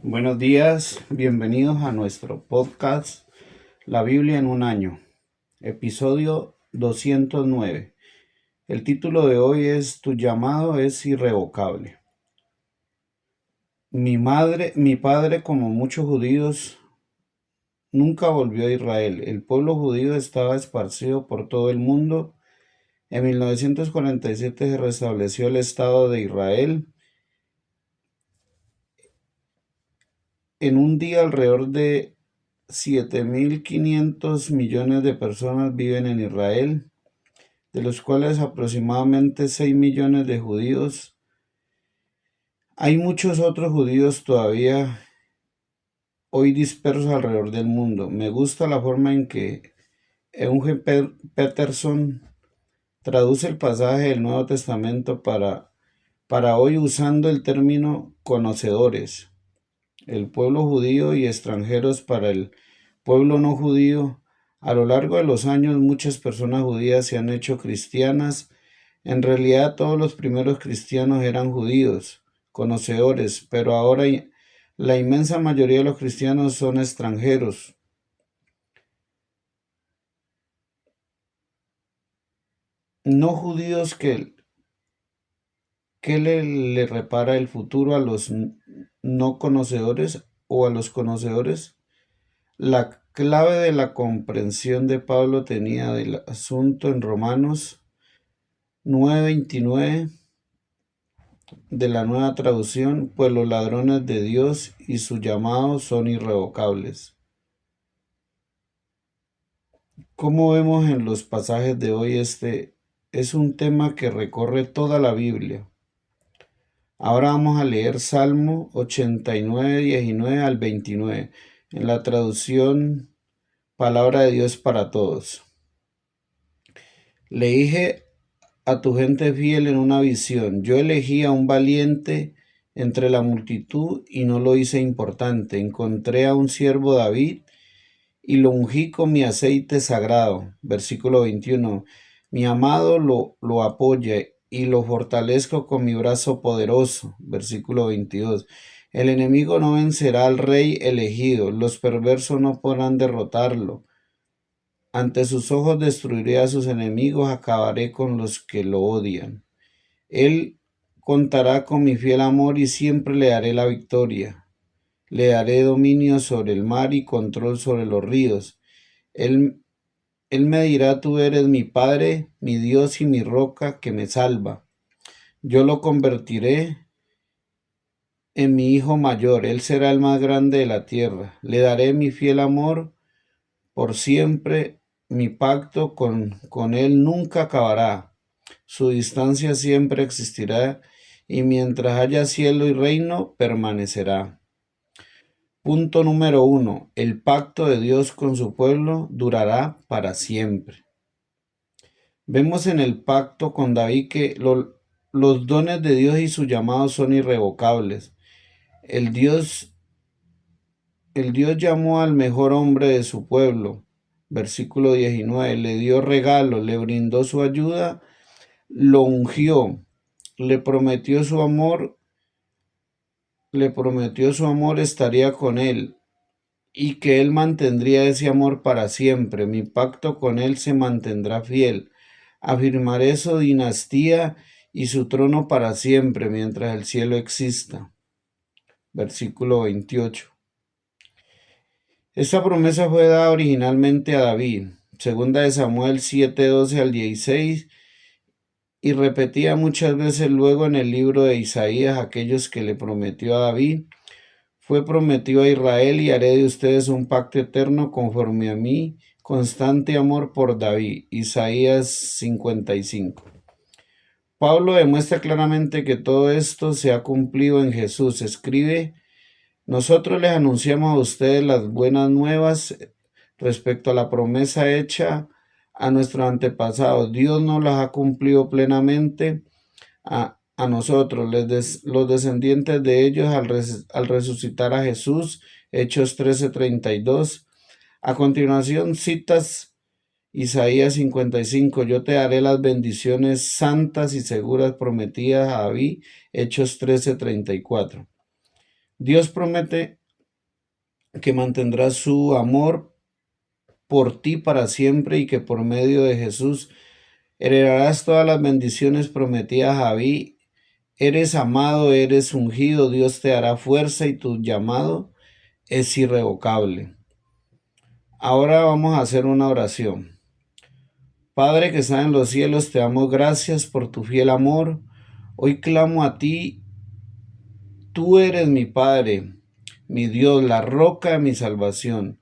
Buenos días, bienvenidos a nuestro podcast La Biblia en un año, episodio 209. El título de hoy es Tu llamado es irrevocable. Mi padre, como muchos judíos, nunca volvió a Israel. El pueblo judío estaba esparcido por todo el mundo. En 1947 se restableció el Estado de Israel. En un día alrededor de 7.500 millones de personas viven en Israel, de los cuales aproximadamente 6 millones de judíos. Hay muchos otros judíos todavía hoy dispersos alrededor del mundo. Me gusta la forma en que Eugen Peterson traduce el pasaje del Nuevo Testamento para hoy usando el término conocedores. El pueblo judío y extranjeros para el pueblo no judío. A lo largo de los años muchas personas judías se han hecho cristianas. En realidad todos los primeros cristianos eran judíos, conocedores, pero ahora la inmensa mayoría de los cristianos son extranjeros. No judíos que le repara el futuro a los no conocedores o a los conocedores. La clave de la comprensión de Pablo tenía del asunto en Romanos 9:29 de la Nueva Traducción, pues los ladrones de Dios y su llamado son irrevocables. Como vemos en los pasajes de hoy, este es un tema que recorre toda la Biblia. Ahora vamos a leer Salmo 89, 19 al 29, en la traducción Palabra de Dios para Todos. Le dije a tu gente fiel en una visión, yo elegí a un valiente entre la multitud y no lo hice importante. Encontré a un siervo David y lo ungí con mi aceite sagrado. Versículo 21. Mi amado lo apoya y lo fortalezco con mi brazo poderoso. Versículo 22. El enemigo no vencerá al rey elegido, los perversos no podrán derrotarlo. Ante sus ojos destruiré a sus enemigos, acabaré con los que lo odian. Él contará con mi fiel amor y siempre le daré la victoria. Le daré dominio sobre el mar y control sobre los ríos. Él me dirá, tú eres mi Padre, mi Dios y mi roca que me salva. Yo lo convertiré en mi hijo mayor, él será el más grande de la tierra. Le daré mi fiel amor por siempre, mi pacto con él nunca acabará. Su distancia siempre existirá y mientras haya cielo y reino permanecerá. Punto número 1. El pacto de Dios con su pueblo durará para siempre. Vemos en el pacto con David que los dones de Dios y su llamado son irrevocables. El Dios llamó al mejor hombre de su pueblo. Versículo 19. Le dio regalo, le brindó su ayuda, lo ungió, le prometió su amor, estaría con él y que él mantendría ese amor para siempre. Mi pacto con él se mantendrá fiel. Afirmaré su dinastía y su trono para siempre mientras el cielo exista. Versículo 28. Esta promesa fue dada originalmente a David, segunda de Samuel 7:12 al 16, y repetía muchas veces luego en el libro de Isaías aquellos que le prometió a David. Fue prometido a Israel y haré de ustedes un pacto eterno conforme a mi constante amor por David. Isaías 55. Pablo demuestra claramente que todo esto se ha cumplido en Jesús. Escribe: nosotros les anunciamos a ustedes las buenas nuevas respecto a la promesa hecha a nuestros antepasados. Dios nos las ha cumplido plenamente a nosotros, los descendientes de ellos, al resucitar a Jesús. Hechos 13:32. A continuación citas Isaías 55. Yo te daré las bendiciones santas y seguras prometidas a David. Hechos 13:34. Dios promete que mantendrá su amor por ti para siempre y que por medio de Jesús heredarás todas las bendiciones prometidas a David. Eres amado, eres ungido, Dios te dará fuerza y tu llamado es irrevocable. Ahora vamos a hacer una oración. Padre que está en los cielos, te damos gracias por tu fiel amor. Hoy clamo a ti, tú eres mi Padre, mi Dios, la roca de mi salvación,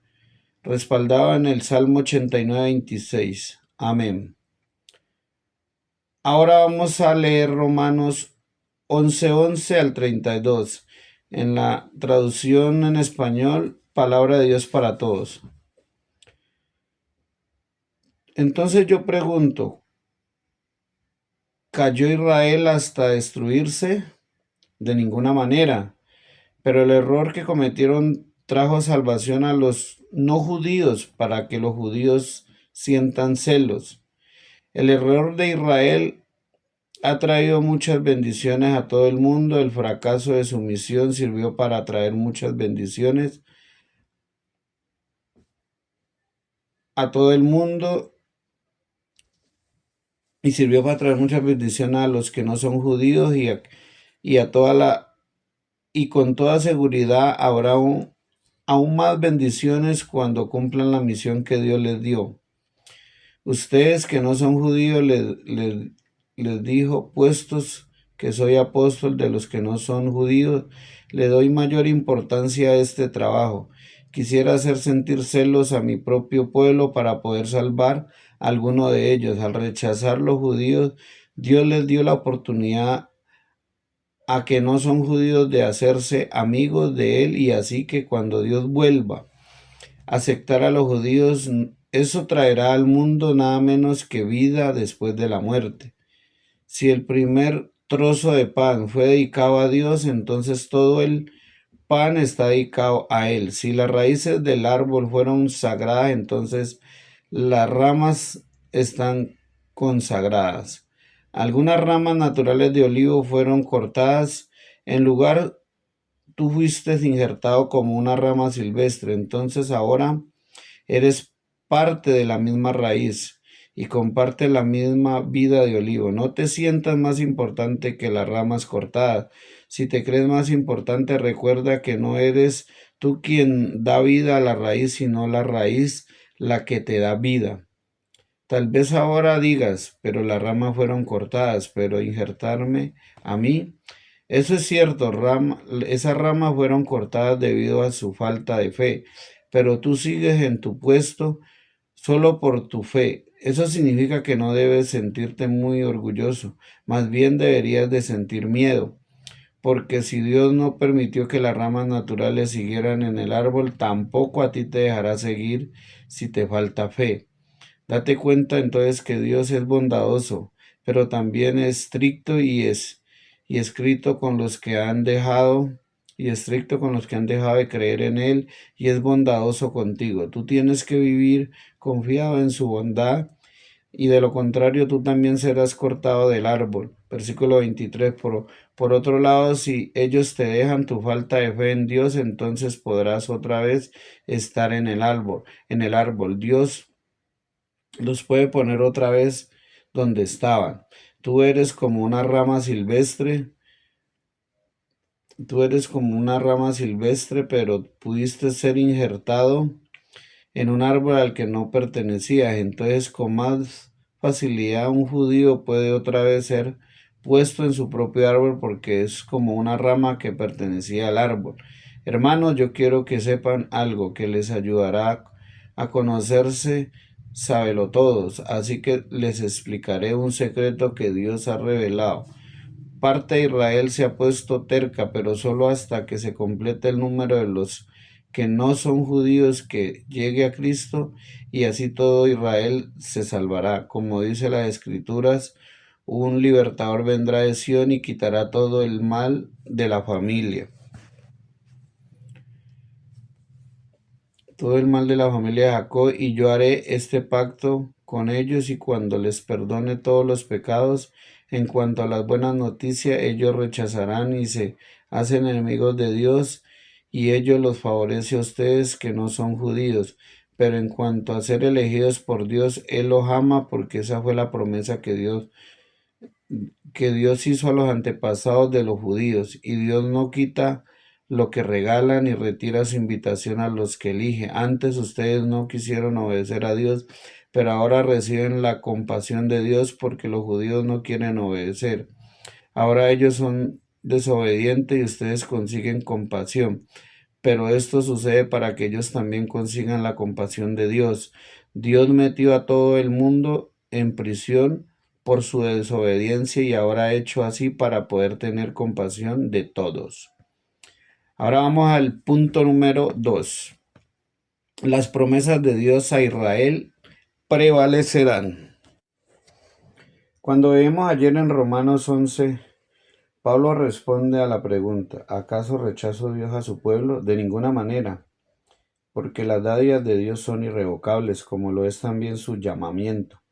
respaldado en el Salmo 89:26. Amén. Ahora vamos a leer Romanos 11:11 al 32, en la traducción en español, Palabra de Dios para todos. Entonces yo pregunto, ¿cayó Israel hasta destruirse? De ninguna manera, pero el error que cometieron trajo salvación a los no judíos para que los judíos sientan celos. El error de Israel ha traído muchas bendiciones a todo el mundo. El fracaso de su misión sirvió para traer muchas bendiciones a todo el mundo y sirvió para traer muchas bendiciones a los que no son judíos y a toda la y con toda seguridad habrá aún más bendiciones cuando cumplan la misión que Dios les dio. Ustedes que no son judíos les dijo, puestos que soy apóstol de los que no son judíos, le doy mayor importancia a este trabajo. Quisiera hacer sentir celos a mi propio pueblo para poder salvar a alguno de ellos. Al rechazar los judíos, Dios les dio la oportunidad a que no son judíos de hacerse amigos de él y así que cuando Dios vuelva a aceptar a los judíos, eso traerá al mundo nada menos que vida después de la muerte. Si el primer trozo de pan fue dedicado a Dios, entonces todo el pan está dedicado a Él. Si las raíces del árbol fueron sagradas, entonces las ramas están consagradas. Algunas ramas naturales de olivo fueron cortadas. En lugar, tú fuiste injertado como una rama silvestre. Entonces ahora eres parte de la misma raíz y comparte la misma vida de olivo. No te sientas más importante que las ramas cortadas. Si te crees más importante, recuerda que no eres tú quien da vida a la raíz, sino la raíz la que te da vida. Tal vez ahora digas, pero las ramas fueron cortadas, pero injertarme a mí. Eso es cierto, esas ramas fueron cortadas debido a su falta de fe, pero tú sigues en tu puesto solo por tu fe. Eso significa que no debes sentirte muy orgulloso, más bien deberías de sentir miedo, porque si Dios no permitió que las ramas naturales siguieran en el árbol, tampoco a ti te dejará seguir si te falta fe. Date cuenta entonces que Dios es bondadoso, pero también es estricto y escrito con los que han dejado y estricto con los que han dejado de creer en Él y es bondadoso contigo. Tú tienes que vivir confiado en su bondad y de lo contrario tú también serás cortado del árbol. Versículo 23. Por otro lado, si ellos te dejan tu falta de fe en Dios, entonces podrás otra vez estar en el árbol. En el árbol, Dios los puede poner otra vez donde estaban. Tú eres como una rama silvestre, tú eres como una rama silvestre, pero pudiste ser injertado en un árbol al que no pertenecías. Entonces, con más facilidad, un judío puede otra vez ser puesto en su propio árbol porque es como una rama que pertenecía al árbol. Hermanos, yo quiero que sepan algo que les ayudará a conocerse, sábelo todos. Así que les explicaré un secreto que Dios ha revelado. Parte de Israel se ha puesto terca, pero solo hasta que se complete el número de los que no son judíos que llegue a Cristo y así todo Israel se salvará. Como dice las Escrituras, un libertador vendrá de Sión y quitará todo el mal de la familia. Todo el mal de la familia de Jacob, y yo haré este pacto con ellos y cuando les perdone todos los pecados, En cuanto a las buenas noticias, ellos rechazarán y se hacen enemigos de Dios, y ellos los favorece a ustedes que no son judíos. Pero en cuanto a ser elegidos por Dios, Él los ama porque esa fue la promesa que Dios hizo a los antepasados de los judíos, y Dios no quita lo que regala ni retira su invitación a los que elige. Antes ustedes no quisieron obedecer a Dios, pero ahora reciben la compasión de Dios porque los judíos no quieren obedecer. Ahora ellos son desobedientes y ustedes consiguen compasión, pero esto sucede para que ellos también consigan la compasión de Dios. Dios metió a todo el mundo en prisión por su desobediencia y ahora ha hecho así para poder tener compasión de todos. Ahora vamos al punto número 2. Las promesas de Dios a Israel prevalecerán. Cuando vemos ayer en Romanos 11, Pablo responde a la pregunta: ¿acaso rechazó Dios a su pueblo? De ninguna manera, porque las dádivas de Dios son irrevocables, como lo es también su llamamiento.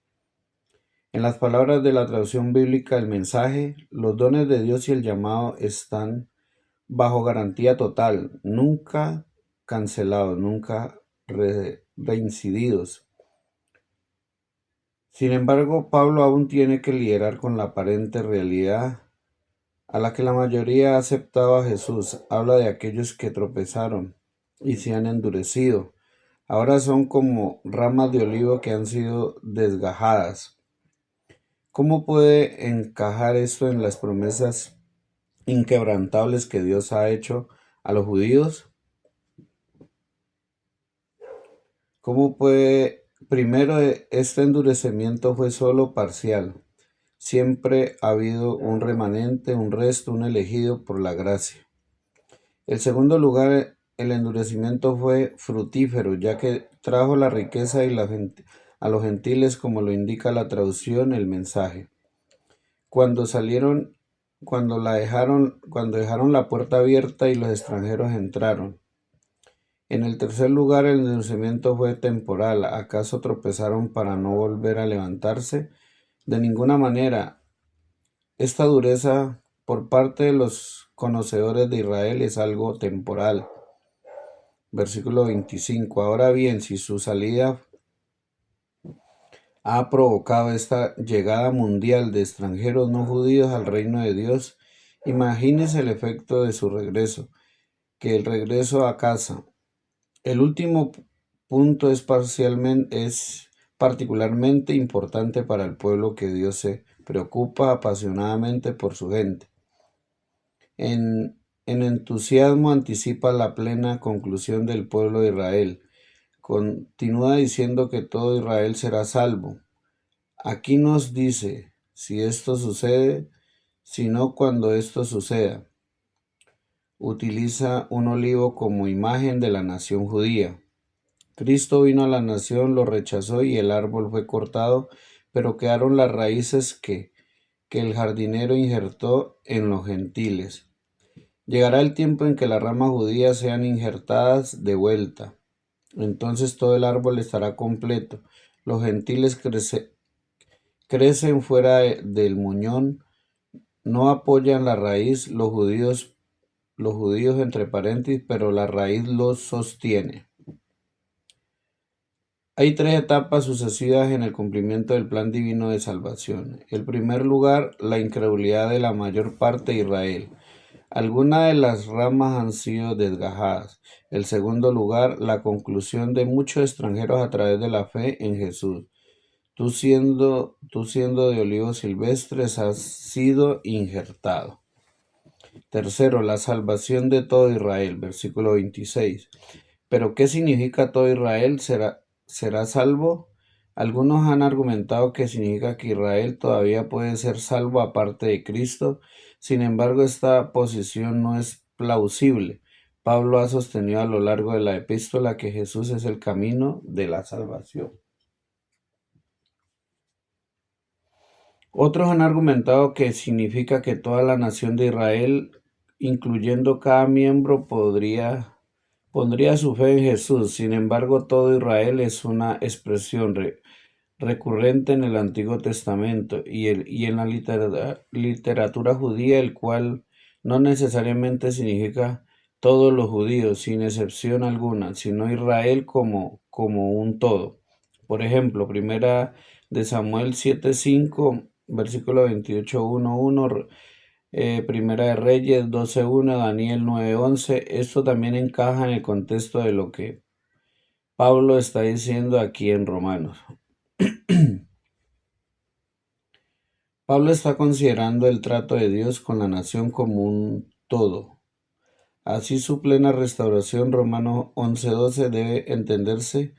En las palabras de la traducción bíblica del mensaje, los dones de Dios y el llamado están bajo garantía total, nunca cancelados, nunca reincididos. Sin embargo, Pablo aún tiene que lidiar con la aparente realidad a la que la mayoría ha aceptado a Jesús. Habla de aquellos que tropezaron y se han endurecido. Ahora son como ramas de olivo que han sido desgajadas. ¿Cómo puede encajar esto en las promesas inquebrantables que Dios ha hecho a los judíos? ¿Cómo puede? Primero, este endurecimiento fue solo parcial. Siempre ha habido un remanente, un resto, un elegido por la gracia. En segundo lugar, el endurecimiento fue fructífero, ya que trajo la riqueza a los gentiles, como lo indica la traducción, el mensaje. Cuando dejaron la puerta abierta y los extranjeros entraron. En el tercer lugar, el endurecimiento fue temporal. ¿Acaso tropezaron para no volver a levantarse? De ninguna manera. Esta dureza por parte de los conocedores de Israel es algo temporal. Versículo 25. Ahora bien, si su salida ha provocado esta llegada mundial de extranjeros no judíos al reino de Dios, imagínese el efecto de su regreso, que el regreso a casa. El último punto es particularmente importante para el pueblo que Dios se preocupa apasionadamente por su gente. En entusiasmo anticipa la plena conclusión del pueblo de Israel. Continúa diciendo que todo Israel será salvo. Aquí nos dice, si esto sucede, sino cuando esto suceda. Utiliza un olivo como imagen de la nación judía. Cristo vino a la nación, lo rechazó y el árbol fue cortado, pero quedaron las raíces que el jardinero injertó en los gentiles. Llegará el tiempo en que las ramas judías sean injertadas de vuelta. Entonces todo el árbol estará completo. Los gentiles crecen fuera del muñón, no apoyan la raíz, los judíos entre paréntesis, pero la raíz los sostiene. Hay tres etapas sucesivas en el cumplimiento del plan divino de salvación. En primer lugar, la incredulidad de la mayor parte de Israel. Algunas de las ramas han sido desgajadas. En segundo lugar, la conclusión de muchos extranjeros a través de la fe en Jesús. Tú siendo de olivos silvestres, has sido injertado. Tercero, la salvación de todo Israel, versículo 26. ¿Pero qué significa todo Israel será salvo? Algunos han argumentado que significa que Israel todavía puede ser salvo aparte de Cristo. Sin embargo, esta posición no es plausible. Pablo ha sostenido a lo largo de la epístola que Jesús es el camino de la salvación. Otros han argumentado que significa que toda la nación de Israel, incluyendo cada miembro, pondría su fe en Jesús. Sin embargo, todo Israel es una expresión recurrente en el Antiguo Testamento y en la literatura judía, el cual no necesariamente significa todos los judíos, sin excepción alguna, sino Israel como un todo. Por ejemplo, primera de Samuel 7:5, versículo 28:1:1, Primera de Reyes 12:1, Daniel 9:11. Esto también encaja en el contexto de lo que Pablo está diciendo aquí en Romanos. Pablo está considerando el trato de Dios con la nación como un todo. Así su plena restauración, Romanos 11:12, debe entenderse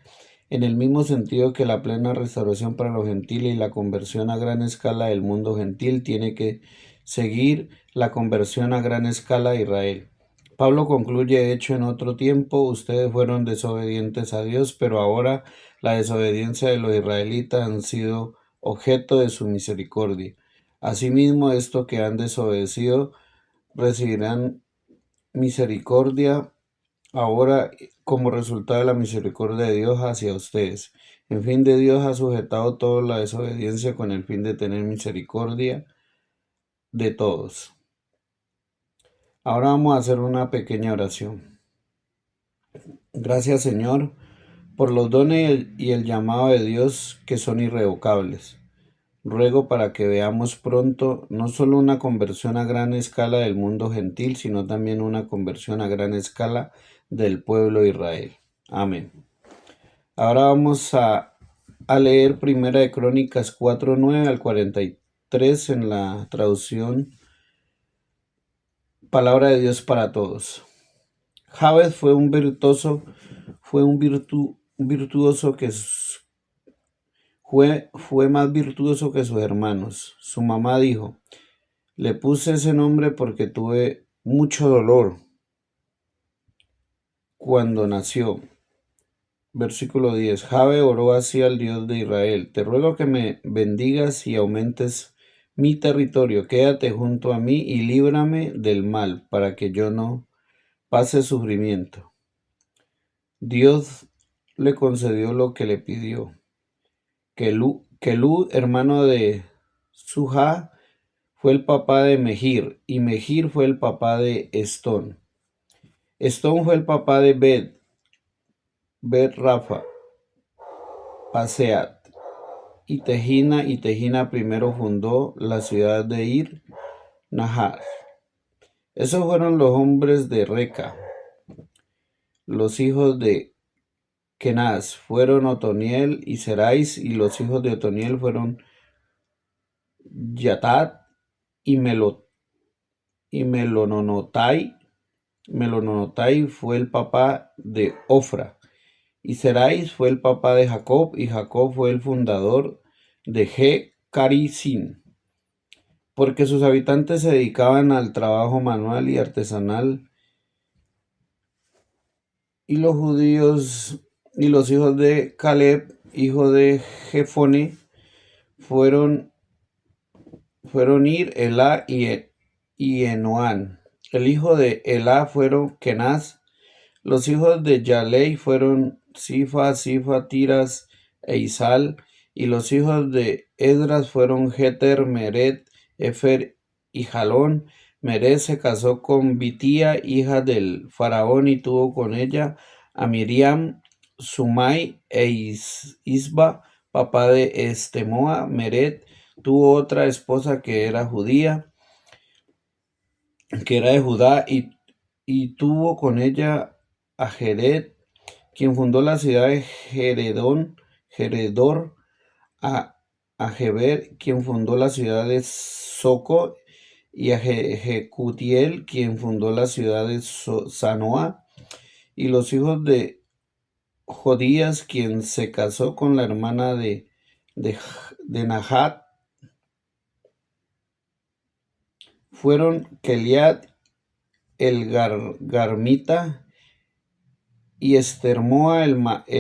en el mismo sentido que la plena restauración para los gentiles y la conversión a gran escala del mundo gentil tiene que seguir la conversión a gran escala de Israel. Pablo concluye: de hecho, en otro tiempo ustedes fueron desobedientes a Dios, pero ahora la desobediencia de los israelitas han sido objeto de su misericordia. Asimismo, estos que han desobedecido recibirán misericordia ahora como resultado de la misericordia de Dios hacia ustedes. En fin, de Dios ha sujetado toda la desobediencia con el fin de tener misericordia de todos. Ahora vamos a hacer una pequeña oración. Gracias, Señor, por los dones y el llamado de Dios que son irrevocables. Ruego para que veamos pronto no solo una conversión a gran escala del mundo gentil, sino también una conversión a gran escala del pueblo de Israel. Amén. Ahora vamos a leer Primera de Crónicas 4:9 al 43 en la traducción Palabra de Dios para Todos. Jabez fue un virtuoso que fue más virtuoso que sus hermanos. Su mamá dijo: le puse ese nombre porque tuve mucho dolor cuando nació. Versículo 10. Jabe oró así al Dios de Israel: te ruego que me bendigas y aumentes mi territorio. Quédate junto a mí y líbrame del mal, para que yo no pase sufrimiento. Dios le concedió lo que le pidió. Kelú, hermano de Suja, fue el papá de Mejir, y Mejir fue el papá de Estón. Estón fue el papá de Bet Rafa, Paseat y Tejina primero fundó la ciudad de Ir Nahar. Esos fueron los hombres de Reca. Los hijos de Kenaz fueron Otoniel y Serais, y los hijos de Otoniel fueron Yatat y Melononotai. Melononotai fue el papá de Ofra, y Serais fue el papá de Jacob, y Jacob fue el fundador de Carisin, porque sus habitantes se dedicaban al trabajo manual y artesanal, y los judíos y los hijos de Caleb, hijo de Jefone, fueron Ir, Elá y Enoán. El hijo de Elá fueron Kenaz. Los hijos de Yalei fueron Sifa, Tiras e Isal, y los hijos de Esdras fueron Jeter, Meret, Efer y Jalón. Meret se casó con Bitía, hija del faraón, y tuvo con ella a Miriam, Sumai e Isba, papá de Estemoa. Meret tuvo otra esposa que era judía, que era de Judá, y tuvo con ella a Jered, quien fundó la ciudad de Jeredor, a Geber, quien fundó la ciudad de Soco, y a Jecutiel, quien fundó la ciudad de Sanoa, y los hijos de Jodías, quien se casó con la hermana de Nahat, fueron Keliat el Garmita y Estermoa el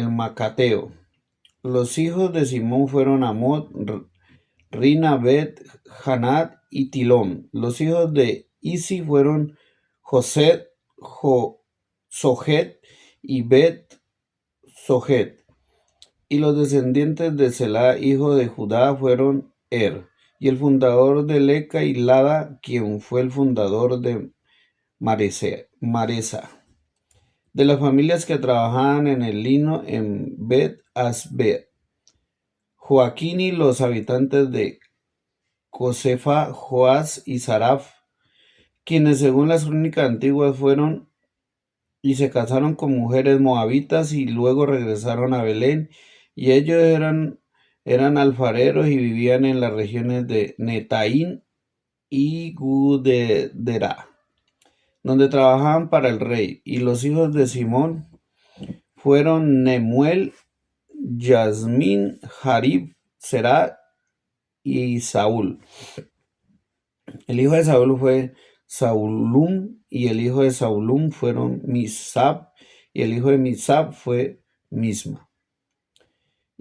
Macateo. Los hijos de Simón fueron Amot, Rina, Bet, Hanat y Tilón. Los hijos de Isi fueron Sojet y Bet Sojet. Y los descendientes de Selá, hijo de Judá, fueron y el fundador de Leca y Lada, quien fue el fundador de Maresa, de las familias que trabajaban en el lino en Bet Asbed. Joaquín y los habitantes de Josefa, Joás y Saraf, quienes según las crónicas antiguas fueron y se casaron con mujeres moabitas y luego regresaron a Belén, y ellos eran alfareros y vivían en las regiones de Netaín y Gudedera, donde trabajaban para el rey. Y los hijos de Simón fueron Nemuel, Yasmín, Jarib, Será y Saúl. El hijo de Saúl fue Saulum, y el hijo de Saulum fueron Misab, y el hijo de Misab fue Misma.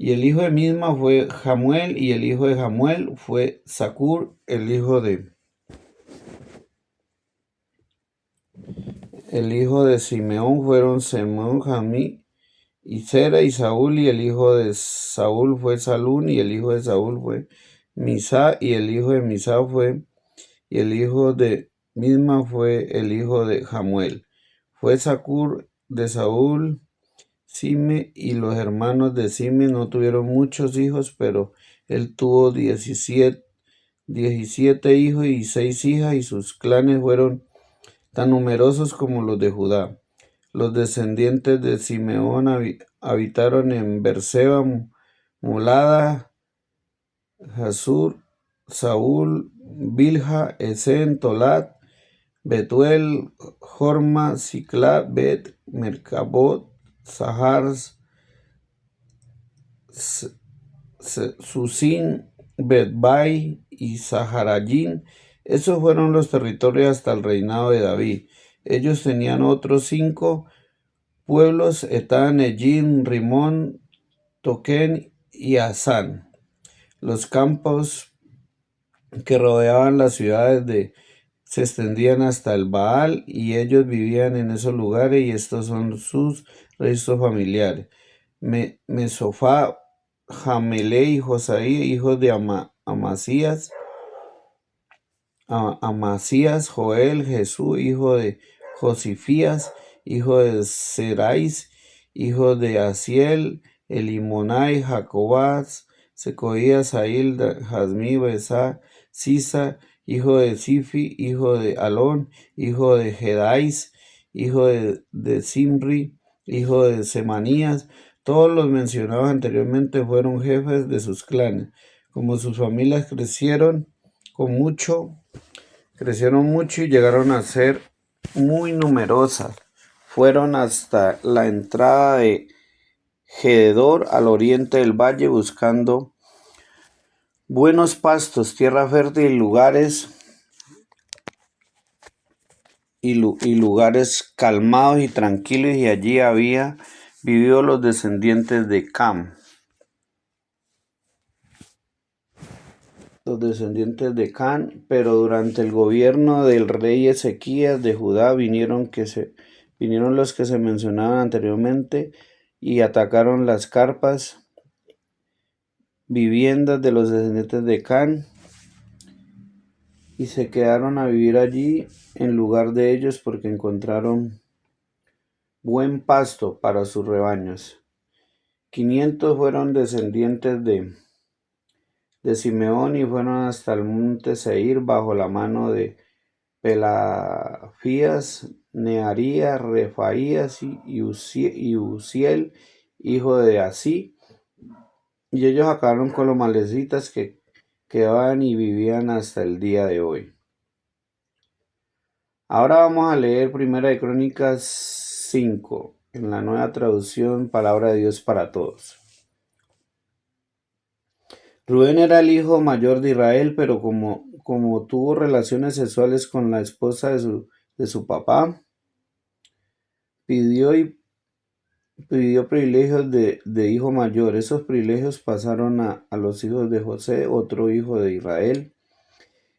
Y el hijo de Misma fue Jamuel, y el hijo de Jamuel fue Zacur, el hijo de Simeón fueron Semón, Jamí y Zera y Saúl, y el hijo de Saúl fue Salún, y el hijo de Saúl fue Misa, y el hijo de Misa fue, y el hijo de Misma fue el hijo de Jamuel. Fue Zacur de Saúl, Sime, y los hermanos de Sime no tuvieron muchos hijos, pero él tuvo 17 hijos y 6 hijas, y sus clanes fueron tan numerosos como los de Judá. Los descendientes de Simeón habitaron en Berseba, Molada, Jasur, Saúl, Bilha, Esen, Tolat, Betuel, Jorma, Siclá, Bet, Mercabot, Sahar, Susin, Betbai y Saharayín. Esos fueron los territorios hasta el reinado de David. Ellos tenían otros 5 pueblos: Etán, Ellín, Rimón, Toquén y Asán. Los campos que rodeaban las ciudades se extendían hasta el Baal, y ellos vivían en esos lugares, y estos son sus registros familiares. Mesofá, Jamelé y Josaí, hijos de Amasías, Joel, Jesús, hijo de Josifías, hijo de Serais, hijo de Asiel, Elimonai, Jacobás, Secoías, Saíl, Jazmí, Besá, Sisa, hijo de Sifi, hijo de Alón, hijo de Jedais, hijo de Simri, hijo de Semanías. Todos los mencionados anteriormente fueron jefes de sus clanes. Como sus familias crecieron mucho y llegaron a ser muy numerosas, fueron hasta la entrada de Gedor al oriente del valle, buscando buenos pastos, tierra fértil y lugares calmados y tranquilos, y allí había vivido los descendientes de Cam. Pero durante el gobierno del rey Ezequías de Judá vinieron los que se mencionaban anteriormente y atacaron las carpas, viviendas de los descendientes de Can, y se quedaron a vivir allí en lugar de ellos, porque encontraron buen pasto para sus rebaños. 500 fueron descendientes de Simeón, y fueron hasta el monte Seir bajo la mano de Pelafías, Nearía, Refaías y Uziel, hijo de Así, y ellos acabaron con los malecitas que quedaban y vivían hasta el día de hoy. Ahora vamos a leer Primera de Crónicas 5 en la Nueva Traducción Palabra de Dios para Todos. Rubén era el hijo mayor de Israel, pero como tuvo relaciones sexuales con la esposa de su papá, pidió privilegios de hijo mayor. Esos privilegios pasaron a los hijos de José, otro hijo de Israel.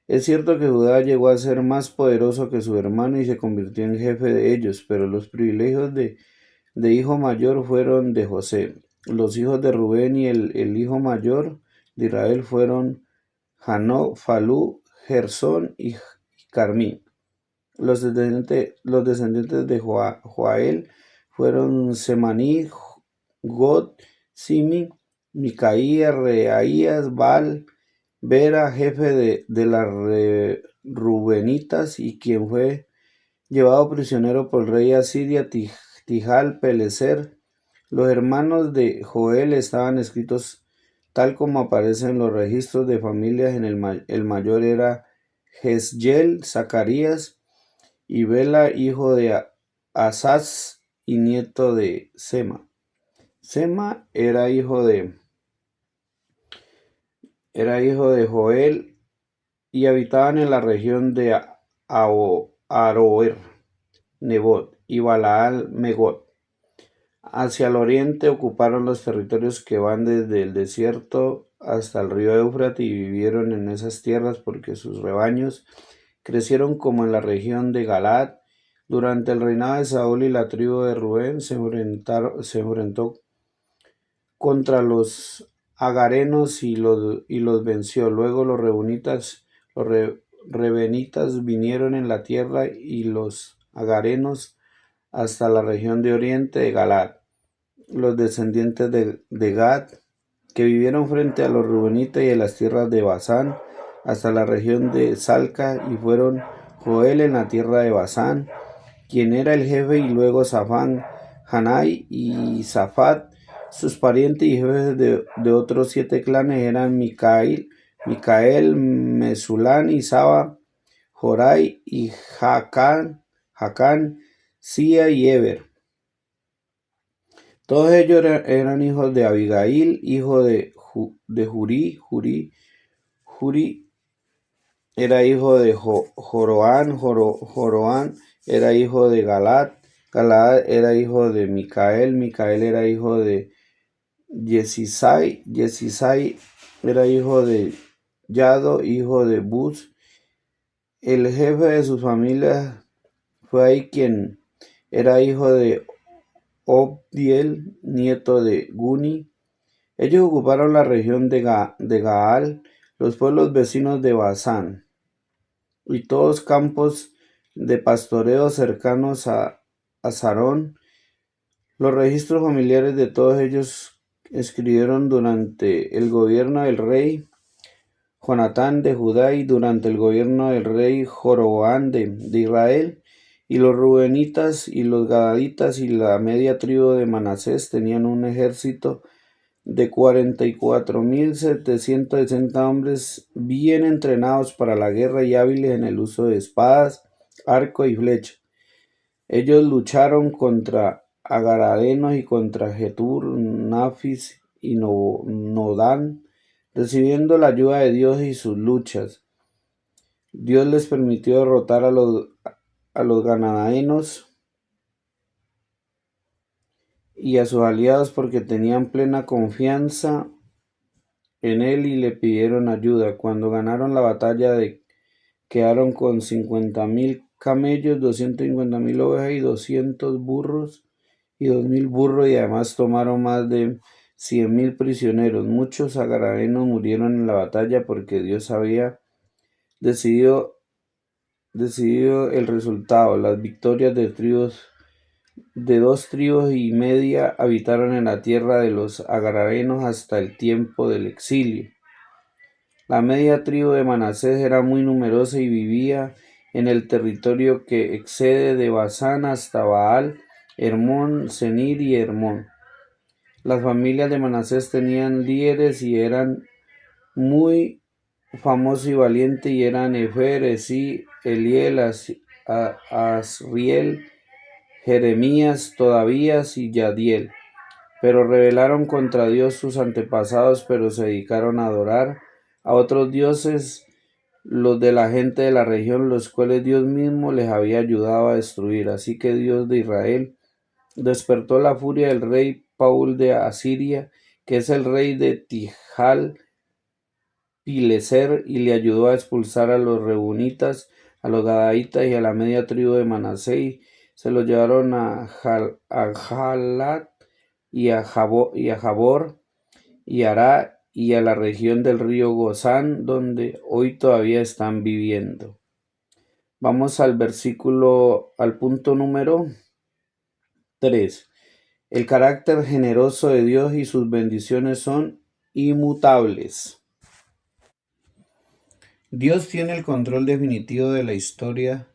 Es cierto que Judá llegó a ser más poderoso que su hermano y se convirtió en jefe de ellos, pero los privilegios de hijo mayor fueron de José. Los hijos de Rubén y el hijo mayor de Israel fueron Hanok, Falú, Gersón y Carmí. Los descendientes de Joael fueron Semaní, God, Simi, Micaía, Reaías, Baal, Vera, jefe de las Rubenitas, y quien fue llevado prisionero por el rey asiria Tijal Peleser. Los hermanos de Joel estaban escritos tal como aparecen en los registros de familias. El mayor era Jezreel, Zacarías, y Bela, hijo de Asaz y nieto de Sema. Sema era hijo de Joel, y habitaban en la región de Aroer, Nebot y Balaal Megot. Hacia el oriente ocuparon los territorios que van desde el desierto hasta el río Éufrates, y vivieron en esas tierras porque sus rebaños crecieron como en la región de Galaad. Durante el reinado de Saúl, y la tribu de Rubén se enfrentó contra los agarenos y los venció. Luego los rebenitas vinieron en la tierra, y los agarenos hasta la región de oriente de Galaad. Los descendientes de Gad, que vivieron frente a los rubenitas y en las tierras de Basán, hasta la región de Salca, y fueron Joel en la tierra de Basán, quien era el jefe, y luego Safán, Hanai y Safat. Sus parientes y jefes de otros 7 clanes eran Micael, Mesulán y Saba, Jorai y Jacán, Sia y Eber. Todos ellos eran hijos de Abigail, hijo de Jurí. Jurí era hijo de Joroán. Joroán era hijo de Galad. Galad era hijo de Micael. Micael era hijo de Yesisai. Yesisai era hijo de Yado, hijo de Buz. El jefe de sus familias fue ahí, quien era hijo de Obdiel, nieto de Guni. Ellos ocuparon la región de Gaal, los pueblos vecinos de Basán, y todos campos de pastoreo cercanos a Sarón. Los registros familiares de todos ellos escribieron durante el gobierno del rey Jonatán de Judá, y durante el gobierno del rey Joroboam de Israel. Y los rubenitas y los gadaditas y la media tribu de Manasés tenían un ejército de 44,760 hombres, bien entrenados para la guerra y hábiles en el uso de espadas, arco y flecha. Ellos lucharon contra agaradenos y contra Getur, Nafis y Nodán, recibiendo la ayuda de Dios y sus luchas. Dios les permitió derrotar a los ganadaenos y a sus aliados porque tenían plena confianza en él y le pidieron ayuda. Cuando ganaron la batalla, quedaron con 50,000 camellos, 250,000 ovejas y 200 burros y 2,000 burros, y además tomaron más de 100,000 prisioneros. Muchos agaradenos murieron en la batalla porque Dios había decidido el resultado. Las victorias de 2 tribus y media habitaron en la tierra de los agaradenos hasta el tiempo del exilio. La media tribu de Manasés era muy numerosa y vivía en el territorio que excede de Basán hasta Baal, Hermón, Senir y Hermón. Las familias de Manasés tenían líderes y eran muy famosos y valientes, y eran Efer, Esí, Eliel, Asriel, Jeremías, Todavías y Yadiel. Pero rebelaron contra Dios sus antepasados, pero se dedicaron a adorar a otros dioses, los de la gente de la región, los cuales Dios mismo les había ayudado a destruir. Así que Dios de Israel despertó la furia del rey Paul de Asiria, que es el rey de Tijal Pileser, y le ayudó a expulsar a los Reunitas, a los Gadaitas y a la media tribu de Manasés. Se los llevaron a Jalat, y a Jabor, y Ará, y a la región del río Gozán, donde hoy todavía están viviendo. Vamos al punto número 3. El carácter generoso de Dios y sus bendiciones son inmutables. Dios tiene el control definitivo de la historia.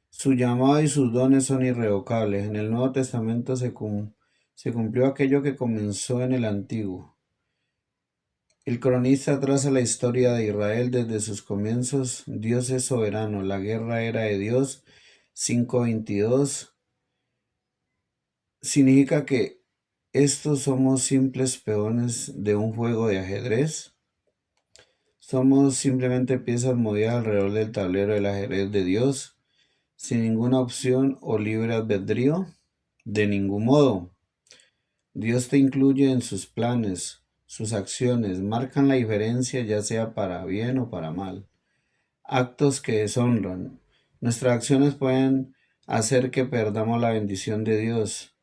Su llamado y sus dones son irrevocables. En el Nuevo Testamento se cumplió aquello que comenzó en el Antiguo. El cronista traza la historia de Israel desde sus comienzos. Dios es soberano. La guerra era de Dios. 5:22 significa que estos somos simples peones de un juego de ajedrez. Somos simplemente piezas movidas alrededor del tablero del ajedrez de Dios, sin ninguna opción o libre albedrío. De ningún modo. Dios te incluye en sus planes, sus acciones marcan la diferencia ya sea para bien o para mal. Actos que deshonran. Nuestras acciones pueden hacer que perdamos la bendición de Dios.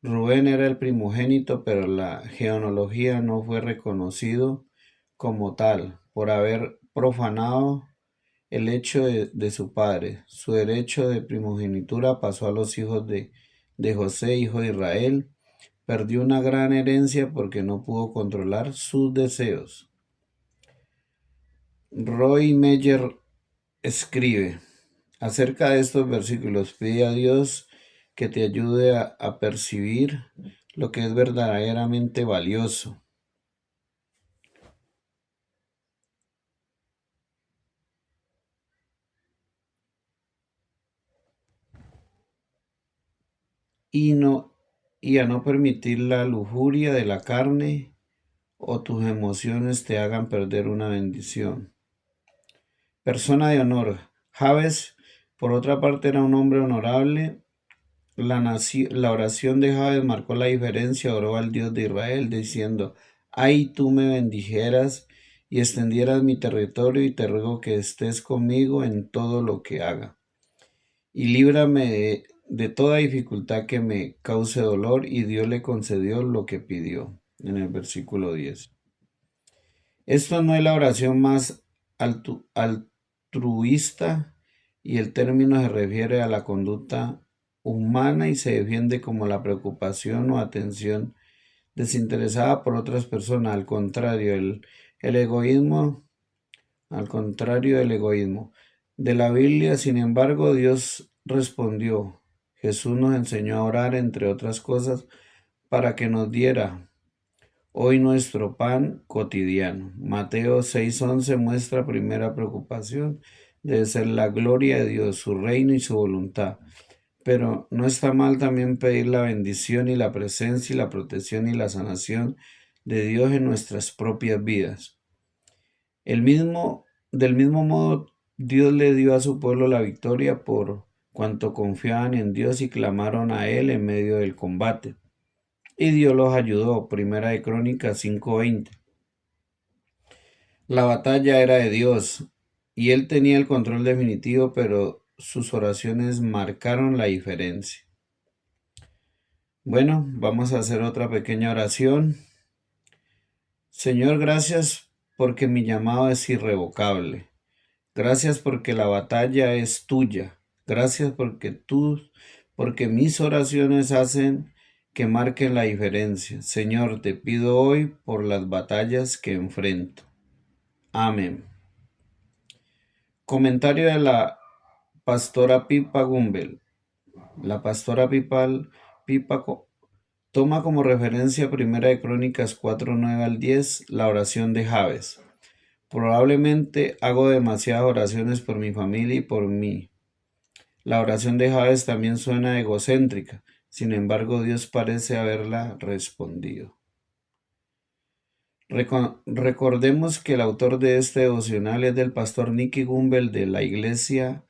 Rubén era el primogénito, pero la genealogía no fue reconocido como tal por haber profanado el hecho de su padre. Su derecho de primogenitura pasó a los hijos de José, hijo de Israel. Perdió una gran herencia porque no pudo controlar sus deseos. Roy Meyer escribe acerca de estos versículos: pide a Dios que te ayude a percibir lo que es verdaderamente valioso. Y a no permitir la lujuria de la carne o tus emociones te hagan perder una bendición. Persona de honor. Jabes, por otra parte, era un hombre honorable. La oración de Jabes marcó la diferencia. Oró al Dios de Israel diciendo: ay, tú me bendijeras y extendieras mi territorio, y te ruego que estés conmigo en todo lo que haga. Y líbrame de toda dificultad que me cause dolor. Y Dios le concedió lo que pidió. En el versículo 10. Esto no es la oración más altruista, y el término se refiere a la conducta humana y se defiende como la preocupación o atención desinteresada por otras personas. El egoísmo, al contrario del egoísmo de la Biblia. Sin embargo, Dios respondió. Jesús nos enseñó a orar, entre otras cosas, para que nos diera hoy nuestro pan cotidiano. Mateo 6:11 muestra primera preocupación. Debe ser la gloria de Dios, su reino y su voluntad. Pero no está mal también pedir la bendición y la presencia y la protección y la sanación de Dios en nuestras propias vidas. Del mismo modo, Dios le dio a su pueblo la victoria por cuanto confiaban en Dios y clamaron a Él en medio del combate. Y Dios los ayudó. Primera de Crónicas 5:20. La batalla era de Dios y Él tenía el control definitivo, pero sus oraciones marcaron la diferencia. Bueno, vamos a hacer otra pequeña oración. Señor, gracias porque mi llamado es irrevocable. Gracias porque la batalla es tuya. Gracias porque mis oraciones hacen que marquen la diferencia. Señor, te pido hoy por las batallas que enfrento. Amén. Comentario de la pastora Pipa Gumbel. La pastora Pipa toma como referencia Primera de Crónicas 4:9-10, la oración de Jabes. Probablemente hago demasiadas oraciones por mi familia y por mí. La oración de Jabes también suena egocéntrica, sin embargo Dios parece haberla respondido. Recordemos que el autor de este devocional es del pastor Nicky Gumbel de la iglesia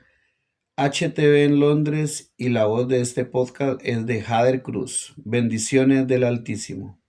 HTV en Londres, y la voz de este podcast es de Jader Cruz. Bendiciones del Altísimo.